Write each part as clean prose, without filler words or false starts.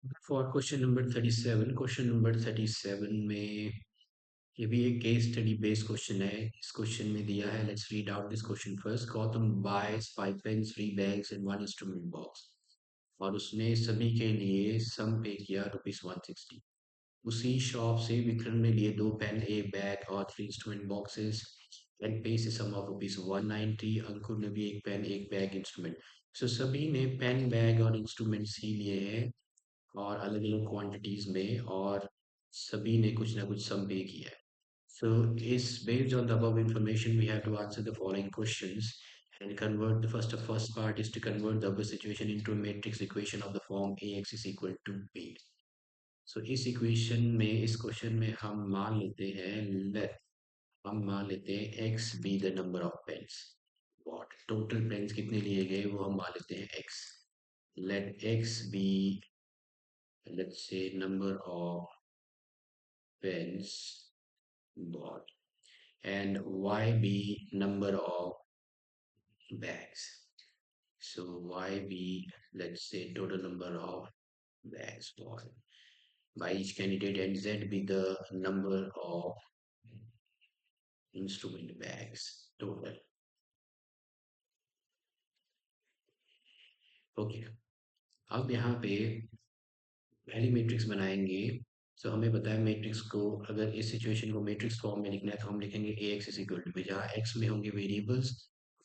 For question number 37 में ये भी एक केस स्टडी बेस्ड क्वेश्चन है। इस क्वेश्चन में दिया है, let's read out this question first. Gautam buys 5 pens, 3 bags and 1 instrument box, और उसने सभी के लिए सम पे किया ₹160। उसी शॉप से विक्रम ने लिए 2 पेन, 1 बैग और 3 इंस्ट्रूमेंट बॉक्सेस एंड पे से सम ऑफ ₹190। अंकुर ने भी 1 पेन, 1 बैग, इंस्ट्रूमेंट। सो सभी ने पेन, बैग और इंस्ट्रूमेंट्स ही लिए हैं और अलग अलग क्वांटिटीज में, और सभी ने कुछ ना कुछ सम पे किया है। So is based on the above information, we have to answer the following questions and convert the first part is to convert the above situation into a matrix equation of the form ax is equal to b. So इस equation में, इस question में हम मान लेते हैं, let हम मान लेते हैं x be the number of pens, what total pens कितने लिए गए वो हम मान लेते हैं x. Let x be, let's say, number of pens bought, and y be number of bags. So y be, let's say, total number of bags bought by each candidate, and z be the number of instrument bags total. Okay, अब यहाँ पे पहली matrix बनाएंगे। सो हमें पता है matrix को, अगर इस सिचुएशन को मैट्रिक्स फॉर्म में लिखना है तो हम लिखेंगे A X is equal to B, जहाँ एक्स में होंगे वेरिएबल्स,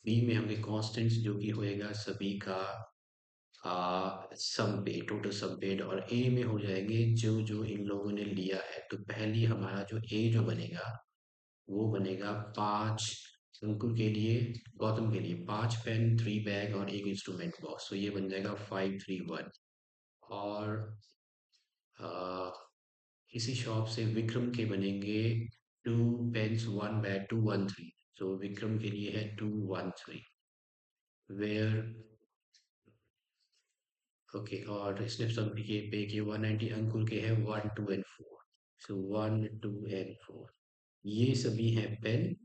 बी में होंगे कॉन्स्टेंट्स जो कि होएगा सभी का सम पे, टोटल सम पेड, और ए में हो जाएंगे जो जो इन लोगों ने लिया है। तो पहली हमारा जो ए जो बनेगा वो बनेगा 5 अंकुर के लिए, गौतम के लिए 5 पेन, 3 बैग और 1 इंस्ट्रूमेंट बॉक्स, तो ये बन जाएगा 531। और आ, इसी शॉप से विक्रम के बनेंगे 2 पेन्स, 1 बैग, 213। सो विक्रम के लिए है 213, वेयर ओके। और इसने सब के पे किए 190, अंकुर के हैं 1 2 एंड 4। सो 1 2 एंड 4 ये सभी हैं पेन,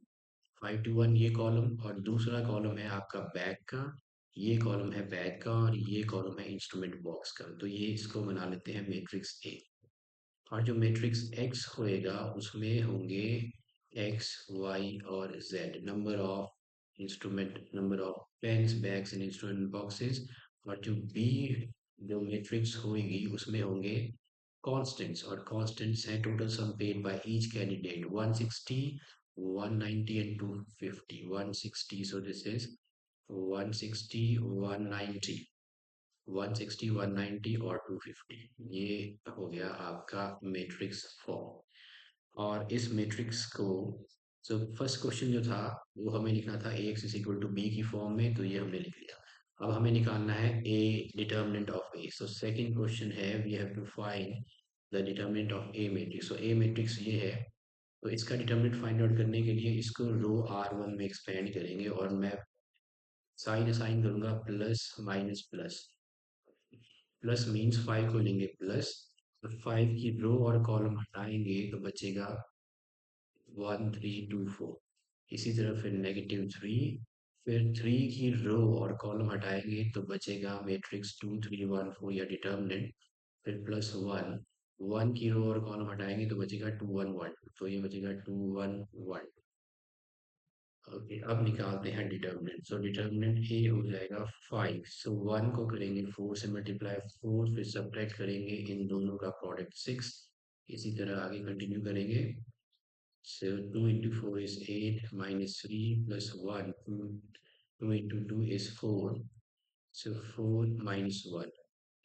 5 to 1 ये कॉलम, और दूसरा कॉलम है आपका बैग का, ये कॉलम है बैग का, और ये कॉलम है इंस्ट्रूमेंट बॉक्स का। तो ये इसको बना लेते हैं मैट्रिक्स ए। और जो मैट्रिक्स एक्स होएगा उसमें होंगे एक्स, वाई और Z, number of instrument, number of pens, bags and instrument boxes. और जो बी जो मैट्रिक्स होएगी उसमें होंगे कांस्टेंट्स, और कांस्टेंट्स हैं total sum paid by each candidate 160, 190 and 250। 160, so this is 160, 190, 160, 190 और 250। ये हो गया आपका मैट्रिक्स फॉर्म। और इस मैट्रिक्स को, जो फर्स्ट क्वेश्चन जो था वो हमें लिखना था A X is equal to B की फॉर्म में, तो ये हमने लिख लिया। अब हमें निकालना है A determinant of A. So second question है, we have to find the determinant of A matrix. So A matrix ये है, तो इसका डिटर्मिनेंट फाइंड आउट करने के लिए इसको रो R1 में एक्सपेंड करेंगे, और मैं साइन असाइन करूंगा plus minus plus. Plus means 5 को लेंगे प्लस, तो 5 की रो और कॉलम हटाएंगे तो बचेगा 1 3 2 4। इसी तरह फिर -3, फिर 3 की रो और कॉलम हटाएंगे तो बचेगा मैट्रिक्स 2 3 1 4 या डिटर्मिनेंट, फिर +1, 1 की रो और कॉलम हटाएंगे तो बचेगा 2 1 1 2, तो ये बचेगा 2 1 1। ओके, अब निकालते हैं डिटर्मिनेंट। सो डिटर्मिनेंट ए हो जाएगा 5। सो 1 को करेंगे 4 से मल्टीप्लाई, 4 फिर सब्ट्रैक्ट करेंगे इन दोनों का प्रोडक्ट 6। इसी तरह आगे कंटिन्यू करेंगे। So 2 into 4 is 8, minus 3 plus 1, 2 into 2 is 4, so 4 minus 1।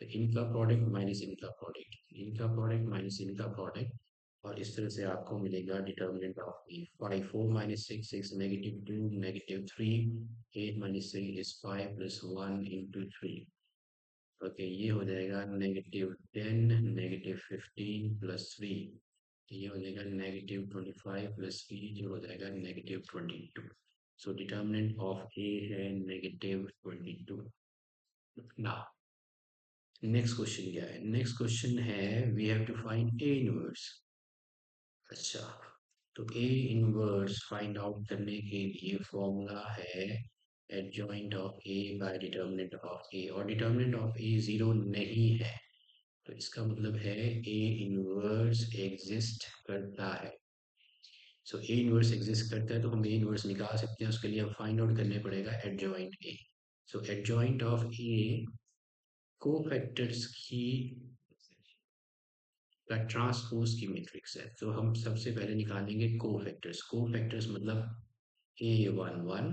तो इनका प्रोडक्ट माइनस इनका प्रोडक्ट, इनका प्रोडक्ट माइनस इनका प्रोडक्ट, और इस तरह से आपको मिलेगा determinant of A. 5 4 minus 6 6 -2 -3, 8 minus 3 is 5 plus 1 into 3। Okay, ये हो जाएगा -10 -15 प्लस 3, ये हो जाएगा -25 प्लस 3, जो हो जाएगा -22। सो डिटर्मिनेंट ऑफ ए है -22। नाउ नेक्स्ट क्वेश्चन क्या है? नेक्स्ट क्वेश्चन है, we have to find A inverse. अच्छा, तो ए इनवर्स फाइंड आउट करने के लिए फॉर्मूला है adjoint of A by determinant of A, और डिटर्मिनेंट ऑफ ए 0 नहीं है, तो इसका मतलब है ए इनवर्स एग्जिस्ट करता है। सो ए इनवर्स एग्जिस्ट करता है तो हम ए इनवर्स निकाल सकते हैं। उसके लिए हम फाइंड आउट करने पड़ेगा adjoint A. So adjoint of A cofactors की का ट्रांसपोज की मैट्रिक्स है। तो हम सबसे पहले निकालेंगे कोफैक्टर्स। कोफैक्टर्स मतलब A11,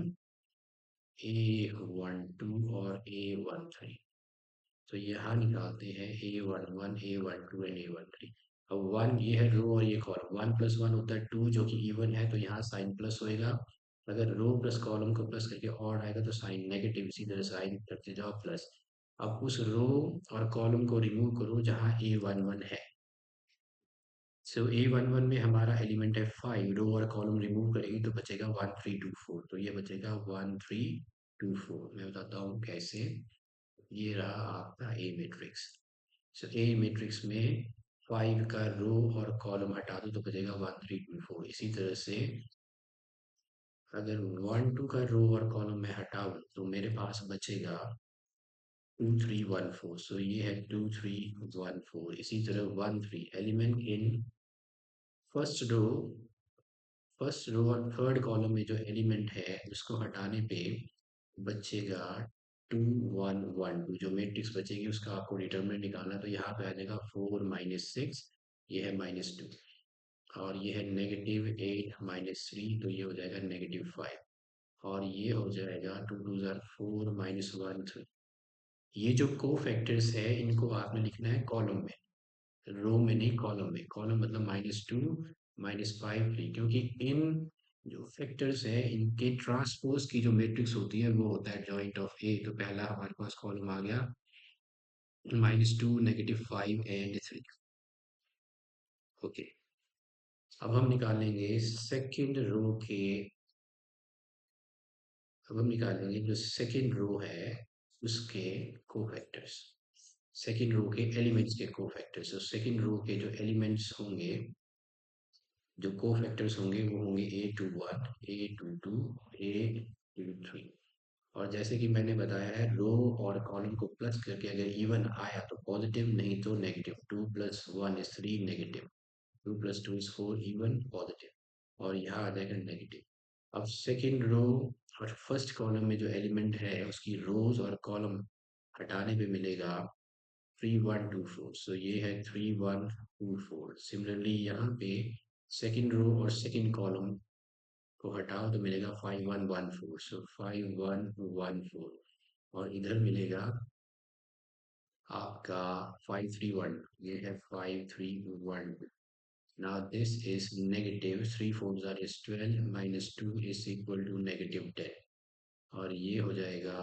A12 और A13। तो यहाँ निकालते हैं A11, A12 एंड A13। अब वन ये है रो और ये कॉलम, वन प्लस वन होता है टू जो कि इवन है, तो यहाँ साइन प्लस होएगा। अगर रो प्लस कॉलम को प्लस करके और आएगा तो साइन नेगेटिव, इसी तरह साइन करते जाओ प्लस। अब उस रो और कॉलम को रिमूव करो जहाँ A11 है। सो A11 में हमारा एलिमेंट है 5, रो और कॉलम रिमूव करेंगे तो बचेगा 1 3 2 4। तो ये बचेगा 1 3 2 4। मैं बताता हूँ कैसे। ये रहा आपका ए मैट्रिक्स। सो ए मैट्रिक्स में 5 का रो और कॉलम हटा दो तो बचेगा 1 3 2 4। इसी तरह से अगर 1 2 का रो और कॉलम मैं हटाऊँ तो मेरे पास बचेगा 2 3 1 4। सो ये है 2 3 1 4। इसी तरह 1 3 element in first row, first row और थर्ड कॉलम में जो एलिमेंट है उसको हटाने पे बचेगा 2 1 1 2। जो मैट्रिक्स बचेगी उसका आपको डिटरमिनेंट निकालना है। तो यहाँ पे आ जाएगा 4 -6, ये है -2, और ये है -8 -3, तो ये हो जाएगा -5, और ये हो जाएगा 2 2 ज़ार 4 -1 3। ये जो को फैक्टर्स है इनको आपने लिखना है कॉलम में, रो में नहीं, कॉलम में। कॉलम मतलब -2 -5 3, क्योंकि इन जो फैक्टर्स है इनके ट्रांसपोज की जो मैट्रिक्स होती है वो होता है जॉइंट ऑफ ए। तो पहला हमारे पास कॉलम आ गया -2 -5 एंड 3। ओके, अब हम निकालेंगे सेकेंड रो के, अब हम निकालेंगे जो सेकेंड रो है उसके कोफैक्टर्स, सेकेंड रो के एलिमेंट्स के कोफैक्टर्स। तो सेकेंड रो के जो एलिमेंट्स होंगे, जो कोफैक्टर्स होंगे वो होंगे A21, A22, A23। और जैसे कि मैंने बताया है रो और कॉलम को प्लस करके अगर इवन आया तो पॉजिटिव, नहीं तो नेगेटिव। 2 + 1 = 3 नेगेटिव, 2 + 2 = 4 इवन पॉजिटिव, और यहाँ आ जाएगा नेगेटिव। अब सेकेंड रो और फर्स्ट कॉलम में जो एलिमेंट है उसकी रोज और कॉलम हटाने पे मिलेगा 3 1 2 4। सो ये है 3 1 2 4। सिमिलरली यहाँ पे सेकेंड रो और सेकेंड कॉलम को हटाओ तो मिलेगा 5 1 1 4। सो 5 1 1 4, और इधर मिलेगा आपका 5 3 1, ये है 5 3 1। Now this is negative 3 4 is 12 -2 is equal to -10, और ये हो जाएगा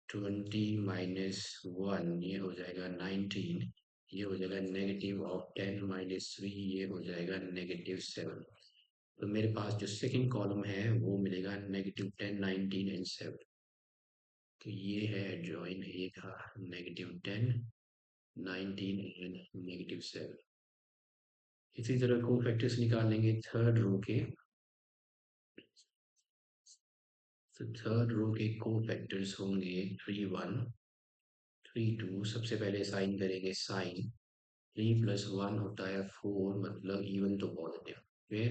20 -1, ये हो जाएगा 19, ये हो जाएगा -10 - 3, ये हो जाएगा -7। तो मेरे पास जो सेकंड कॉलम है वो मिलेगा -10 19 एंड 7। तो ये है जॉइन ए का -10 19 एंड -7। इसी तरह को फैक्टर्स निकालेंगे थर्ड रो के। तो थर्ड रो के को फैक्टर्स होंगे 3 1 3 2। सबसे पहले साइन करेंगे, साइन 3 + 1 होता है 4, मतलब इवन तो पॉजिटिव, फिर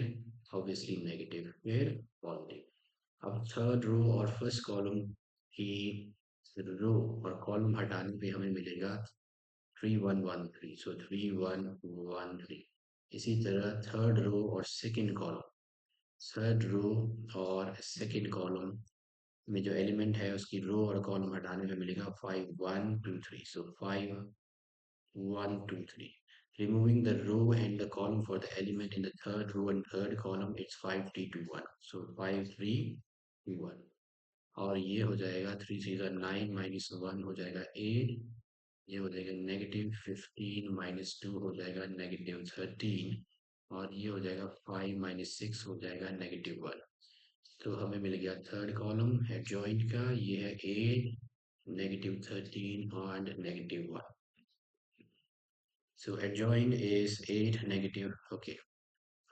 ऑब्वियसली नेगेटिव, फिर पॉजिटिव। अब थर्ड रो और फर्स्ट कॉलम की रो और कॉलम हटाने पे हमें मिलेगा 3 1 1 3। सो 3 1 1 3। इसी तरह थर्ड रो और सेकंड कॉलम, थर्ड रो और सेकंड कॉलम में जो एलिमेंट है उसकी रो और कॉलम हटाने में मिलेगा 5 1 2 3। सो 5 1 2 3। Removing the row and the column for the element in the third row and third column, it's 5 3 2 1। So 5 3 2 1, और ये हो जाएगा 3 3 9 -1 हो जाएगा 8, ये हो जाएगा -15 -2 हो जाएगा -13, और ये हो जाएगा 5 - 6 हो जाएगा -1। तो हमें मिल गया थर्ड कॉलम है जॉइंट का, ये है 8 -13 और -1। सो adjoint is 8 negative। ओके,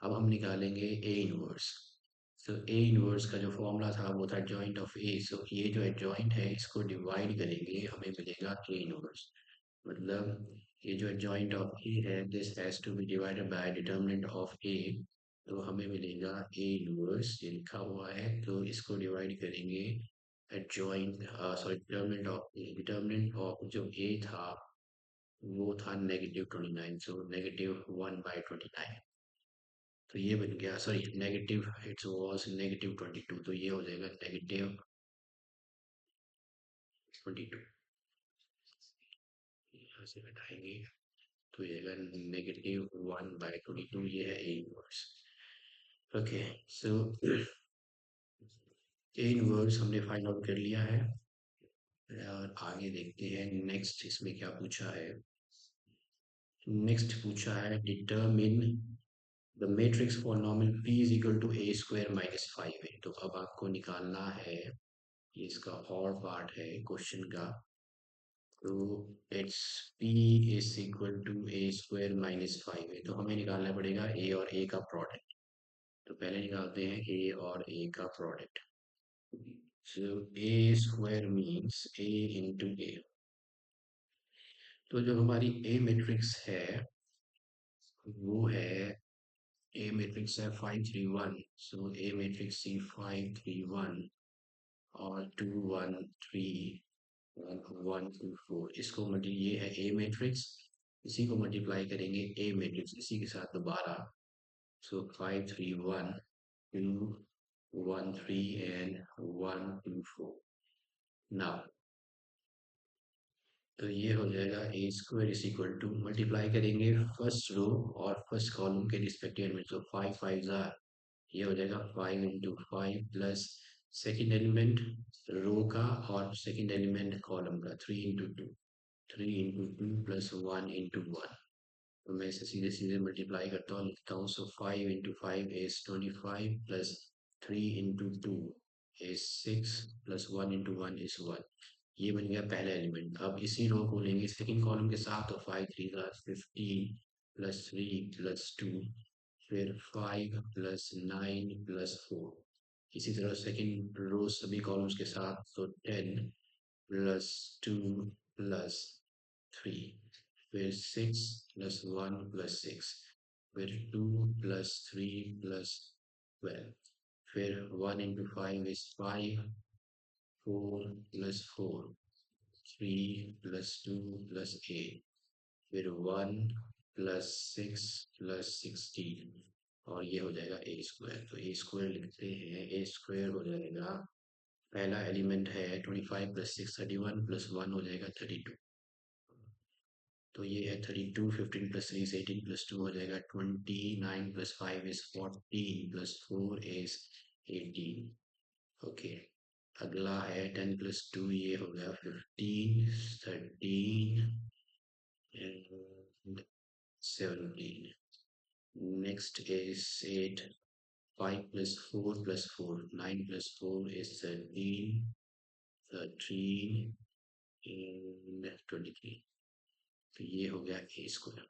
अब हम निकालेंगे A inverse. So A inverse का जो फॉर्मूला था वो था जॉइंट ऑफ ए। सो ये जो एडजॉइंट है इसको डिवाइड करेंगे हमें मिलेगा ए इनवर्स, मतलब ये जो adjoint ऑफ ए है, this has to be divided by determinant of A, तो हमें मिलेगा ए इनवर्स, ये लिखा हुआ है, तो इसको डिवाइड करेंगे adjoint, सॉरी, डिटर्मिनेंट ऑफ जो ए था वो था -29, सो -1/29, तो ये बन गया, सॉरी, नेगेटिव, इट्स वॉज -22, तो ये हो जाएगा -22, यहाँ से घटाएंगे तो ये -1/22, ये है A inverse. Okay, so A inverse हमने फाइंड आउट कर लिया है, और आगे देखते हैं नेक्स्ट इसमें क्या पूछा है। नेक्स्ट पूछा है determine the matrix polynomial p is equal to a square minus 5a, तो अब आपको निकालना है, ये इसका और पार्ट है क्वेश्चन का, तो it's p is equal to a square minus 5a, तो हमें निकालना पड़ेगा a और a का प्रोडक्ट, तो पहले निकालते हैं a और a का product, so a square means a into a, तो जो हमारी a मैट्रिक्स है वो है, ए मैट्रिक्स है 5 3 1, सो ए मैट्रिक्स सी 5 3 1 और 2 1 3 1 2 4, इसको मल्टी, ये है ए मैट्रिक्स, इसी को मल्टीप्लाई करेंगे ए मैट्रिक्स इसी के साथ दोबारा, सो 5 3 1 2 1 3 एंड 1 2 4, नाउ तो ये हो जाएगा A square is equal to, multiply करेंगे फर्स्ट रो और फर्स्ट कॉलम के रिस्पेक्टिव एलिमेंट, तो 5 5 जार, ये हो जाएगा 5 × 5 प्लस सेकेंड एलिमेंट रो का और सेकेंड एलिमेंट कॉलम का 3 × 2, 3 × 2 प्लस 1 × 1, तो मैं इसे सीधे सीधे मल्टीप्लाई करता हूँ, लिखता हूँ, सो 5 × 5 is 25 plus 3 × 2 is 6 plus 1 × 1 is 1, ये बन गया पहला एलिमेंट। अब इसी रो को लेंगे सेकंड कॉलम के साथ, तो 5 3 15 प्लस 3 प्लस 2, फिर 5 प्लस 9 प्लस 4, इसी तरह सेकंड रो सभी कॉलम्स के साथ, तो 10 प्लस 2 प्लस 3, फिर 6 प्लस 1 प्लस 6, फिर 2 प्लस 3 प्लस 12, फिर 1 × 5 इज 5, 4 प्लस 4, 3 प्लस 2 प्लस 8, फिर 1 प्लस 6 प्लस 16, और ये हो जाएगा ए स्क्वायर, तो ए स्क्वायर लिखते हैं, ए स्क्वायर हो जाएगा, पहला एलिमेंट है 25 प्लस 6 31 प्लस 1 हो जाएगा 32, तो ये है 32, 15 प्लस 3 इज 18 प्लस 2 हो जाएगा 29 plus 5 is 14 plus 4 is 18, okay. अगला है 10 प्लस 2, ये हो गया 15, 13 and 17, next is 8, 5 plus 4 plus 4, 9 plus 4 is 13, 13 and 23, तो ये हो गया ए स्क्वायर।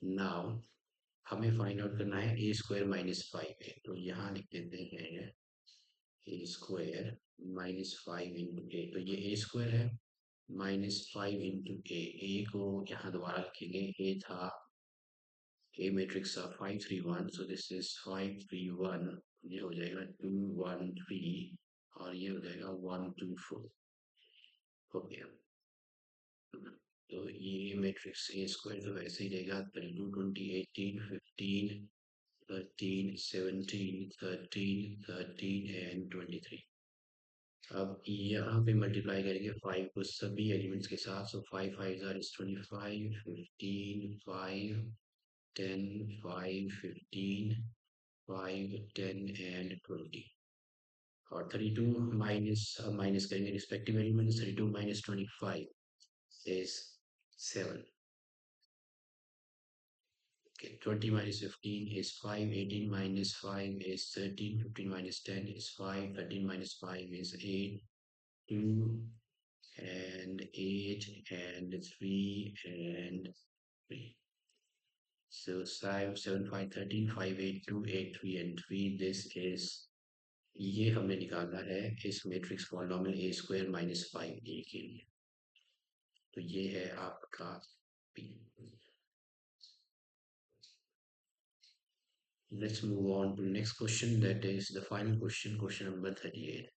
नाउ हमें फाइंड आउट करना है ए स्क्वायर माइनस 5 है, तो यहाँ लिख देते हैं ए स्क्वायर माइनस 5 इंटू ए, तो ये ए स्क्वायर है माइनस 5 इंटू ए, ए को यहाँ दोबारा लिखेंगे, ए था, ए मैट्रिक्स था 5 3 1, सो दिस इज 5 3 1, ये हो जाएगा 2 1 3, और ये हो जाएगा 1 2 4, हो गया। तो ये मैट्रिक्स ए स्क्वायर तो वैसे ही रहेगा, 32 20 18 15 13 17 13 13 एंड 23। अब यहाँ पे मल्टीप्लाई करेंगे 5 को सभी एलिमेंट्स के साथ, सो 5 5 ज़ार इज 25 15 5 10 5 15 5 10 एंड 20, और 32 माइनस, माइनस करेंगे respective element, 32 minus 25 is 7, okay, 20 minus 15 is 5, 18 minus 5 is 13, 15 minus 10 is 5, 13 minus 5 is 8, 2 and 8 and 3 and 3. So 5, 7, 5, 13, 5, 8, 2, 8, 3 and 3. This is, ये हमने निकाला है इस मैट्रिक्स पॉलिनॉमियल ए स्क्वायर माइनस 5 ए के लिए, तो ये है आपका P. Let's move on to next question. That is the final question, question number 38.